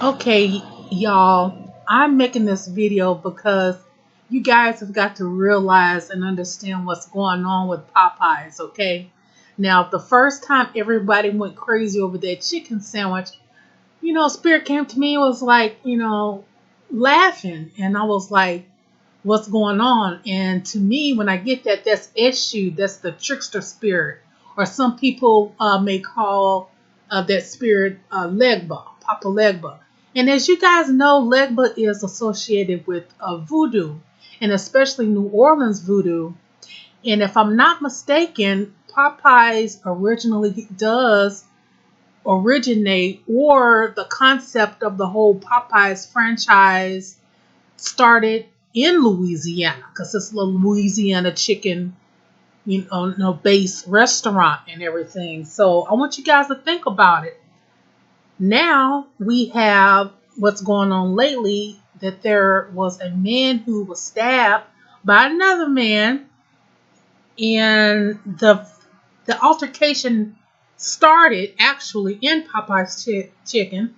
Okay, y'all, I'm making this video because you guys have got to realize and understand what's going on with Popeyes, okay? Now, the first time everybody went crazy over that chicken sandwich, Spirit came to me and was like, laughing. And I was like, what's going on? And to me, when I get that, that's issue, that's the trickster spirit. Or some people may call that spirit Legba, Papa Legba. And as you guys know, Legba is associated with voodoo, and especially New Orleans voodoo. And if I'm not mistaken, Popeyes originally does originate, or the concept of the whole Popeyes franchise started in Louisiana, because it's a Louisiana chicken, base restaurant and everything. So I want you guys to think about it. Now we have what's going on lately, that there was a man who was stabbed by another man, and the altercation started actually in Popeye's chicken,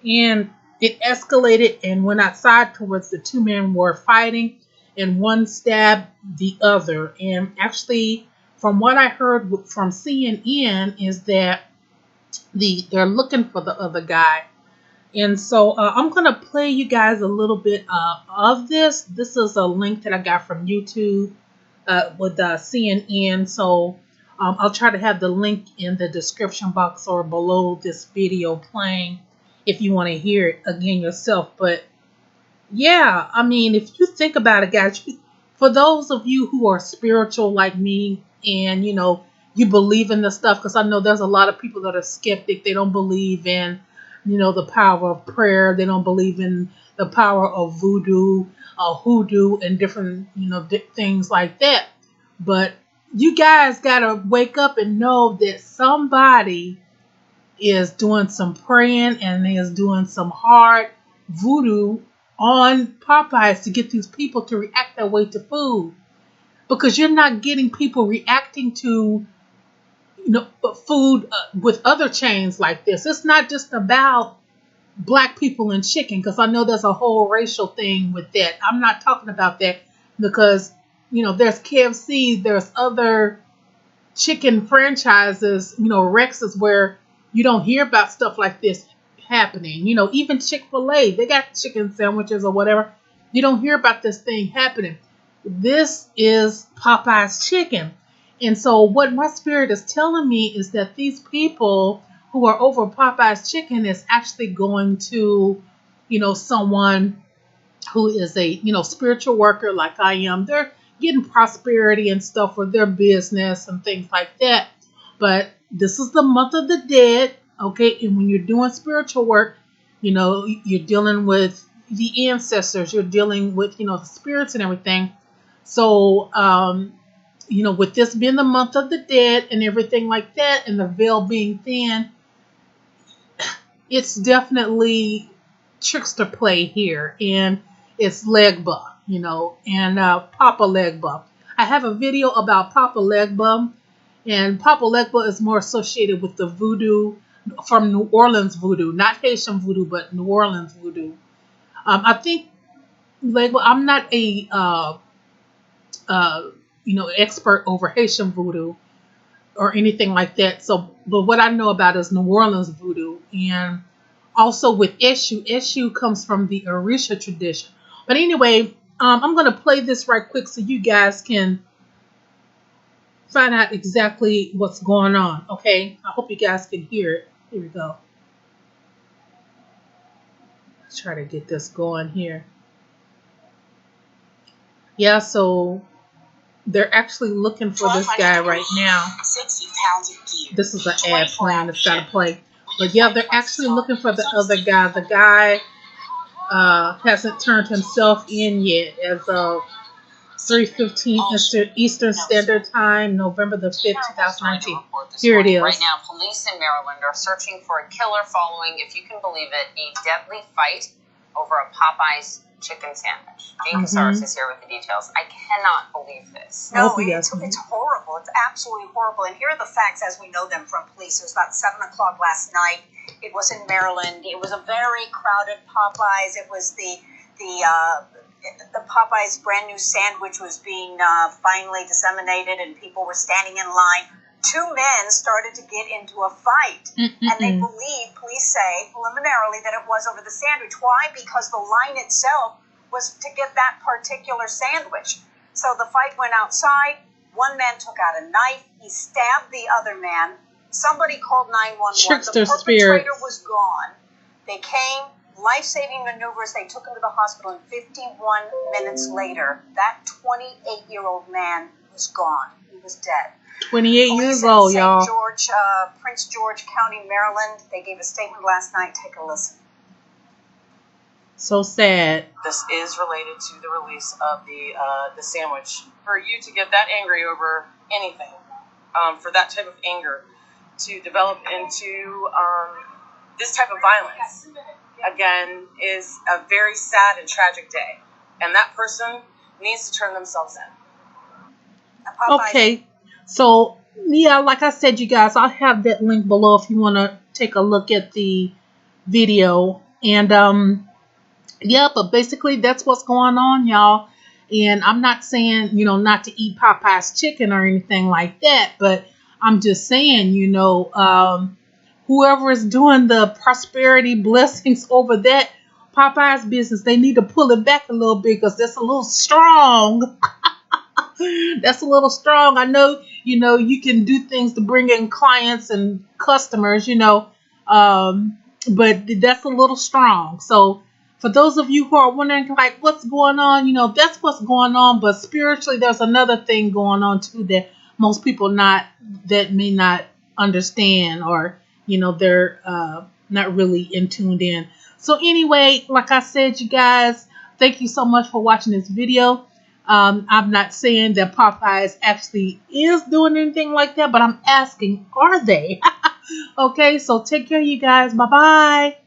and it escalated and went outside towards the two men were fighting, and one stabbed the other. And actually, from what I heard from CNN, is that they're looking for the other guy. And so I'm gonna play you guys a little bit of this. This is a link that I got from YouTube with CNN. So I'll try to have the link in the description box or below this video playing if you want to hear it again yourself. But yeah, I mean, if you think about it, guys, for those of you who are spiritual like me, and you believe in this stuff, because I know there's a lot of people that are skeptic. They don't believe in, the power of prayer. They don't believe in the power of voodoo, hoodoo, and different, things like that. But you guys gotta wake up and know that somebody is doing some praying and is doing some hard voodoo on Popeyes to get these people to react that way to food. Because you're not getting people reacting to food with other chains like this. It's not just about black people and chicken, because I know there's a whole racial thing with that. I'm not talking about that, because there's KFC, there's other chicken franchises, Rex's, where you don't hear about stuff like this happening. Even Chick-fil-A, they got chicken sandwiches or whatever. You don't hear about this thing happening. This is Popeye's chicken. And so what my spirit is telling me is that these people who are over Popeye's chicken is actually going to, someone who is a, spiritual worker like I am. They're getting prosperity and stuff for their business and things like that. But this is the month of the dead, okay? And when you're doing spiritual work, you're dealing with the ancestors, you're dealing with, the spirits and everything. So, with this being the month of the dead and everything like that, and the veil being thin, it's definitely trickster play here. And it's Legba, and Papa Legba. I have a video about Papa Legba, and Papa Legba is more associated with the voodoo from New Orleans voodoo, not Haitian voodoo, but New Orleans voodoo. I think Legba. I'm not a expert over Haitian voodoo or anything like that. So, but what I know about is New Orleans voodoo, and also with Eshu comes from the Orisha tradition. But anyway, I'm gonna play this right quick so you guys can find out exactly what's going on. Okay, I hope you guys can hear it. Here we go. Let's try to get this going here. Yeah, so they're actually looking for this guy right now. This is an ad playing. It's got to play. But yeah, they're actually looking for the other guy. The guy hasn't turned himself in yet as of 3:15 Eastern Standard Time, November the 5th, 2019. Here it is. Right now, police in Maryland are searching for a killer following, if you can believe it, a deadly fight over a Popeyes chicken sandwich. Gene Casares is here with the details. I cannot believe this. No, it's horrible. It's absolutely horrible. And here are the facts as we know them from police. It was about 7 o'clock last night. It was in Maryland. It was a very crowded Popeyes. It was the Popeyes brand new sandwich was being finally disseminated, and people were standing in line. Two men started to get into a fight, and they believe, police say preliminarily, that it was over the sandwich. Why? Because the line itself was to get that particular sandwich. So the fight went outside. One man took out a knife. He stabbed the other man. Somebody called 911. Trickster the perpetrator spirits. was gone. They came, life-saving maneuvers. They took him to the hospital, and 51 minutes later, that 28-year-old man was gone. He was dead. 28 years old, y'all. St. George, Prince George County, Maryland. They gave a statement last night. Take a listen. So sad. This is related to the release of the sandwich. For you to get that angry over anything, for that type of anger to develop into this type of violence, again, is a very sad and tragic day. And that person needs to turn themselves in. Okay. So, yeah, like I said, you guys, I'll have that link below if you want to take a look at the video. And, yeah, but basically that's what's going on, y'all. And I'm not saying, not to eat Popeye's chicken or anything like that, but I'm just saying, whoever is doing the prosperity blessings over that Popeye's business, they need to pull it back a little bit because that's a little strong. That's a little strong. I know, you can do things to bring in clients and customers, but that's a little strong. So for those of you who are wondering, like, what's going on, that's what's going on. But spiritually, there's another thing going on, too, that most people may not understand, or, they're not really tuned in. So anyway, like I said, you guys, thank you so much for watching this video. I'm not saying that Popeyes actually is doing anything like that, but I'm asking, are they? Okay, so take care, you guys. Bye-bye.